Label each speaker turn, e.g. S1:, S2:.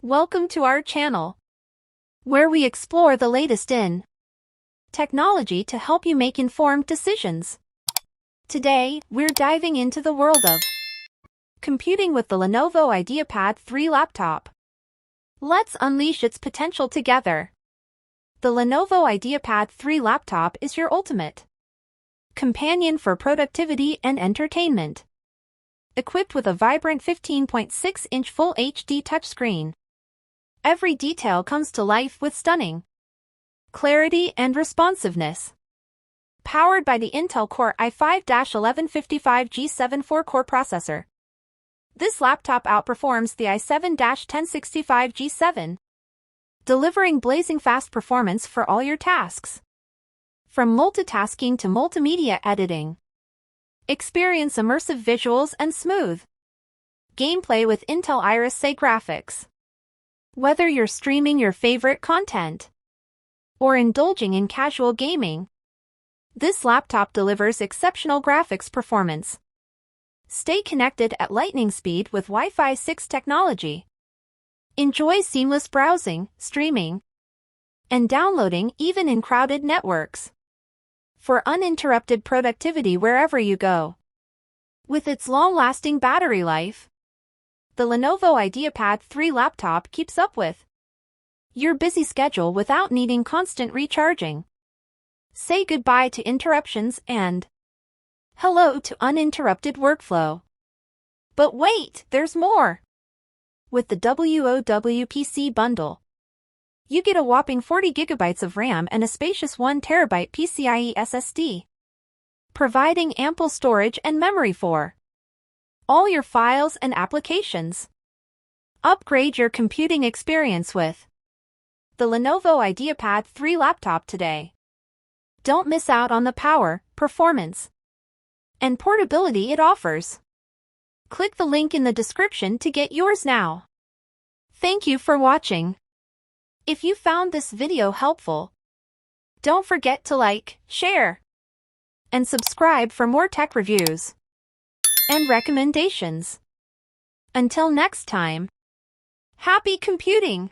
S1: Welcome to our channel, where we explore the latest in technology to help you make informed decisions. Today, we're diving into the world of computing with the Lenovo IdeaPad 3 laptop. Let's unleash its potential together. The Lenovo IdeaPad 3 laptop is your ultimate companion for productivity and entertainment. Equipped with a vibrant 15.6-inch Full HD touchscreen, every detail comes to life with stunning clarity and responsiveness. Powered by the Intel Core i5-1155 G7 4-core processor, this laptop outperforms the i7-1065 G7, delivering blazing fast performance for all your tasks. From multitasking to multimedia editing, experience immersive visuals and smooth gameplay with Intel Iris Xe graphics. Whether you're streaming your favorite content or indulging in casual gaming, this laptop delivers exceptional graphics performance. Stay connected at lightning speed with Wi-Fi 6 technology. Enjoy seamless browsing, streaming, and downloading even in crowded networks. For uninterrupted productivity wherever you go. With its long-lasting battery life, the Lenovo IdeaPad 3 laptop keeps up with your busy schedule without needing constant recharging. Say goodbye to interruptions and hello to uninterrupted workflow. But wait, there's more! With the WOWPC bundle, you get a whopping 40 GB of RAM and a spacious 1 TB PCIe SSD, providing ample storage and memory for all your files and applications. Upgrade your computing experience with the Lenovo IdeaPad 3 laptop today. Don't miss out on the power, performance, and portability it offers. Click the link in the description to get yours now. Thank you for watching. If you found this video helpful, don't forget to like, share, and subscribe for more tech reviews and recommendations. Until next time, happy computing!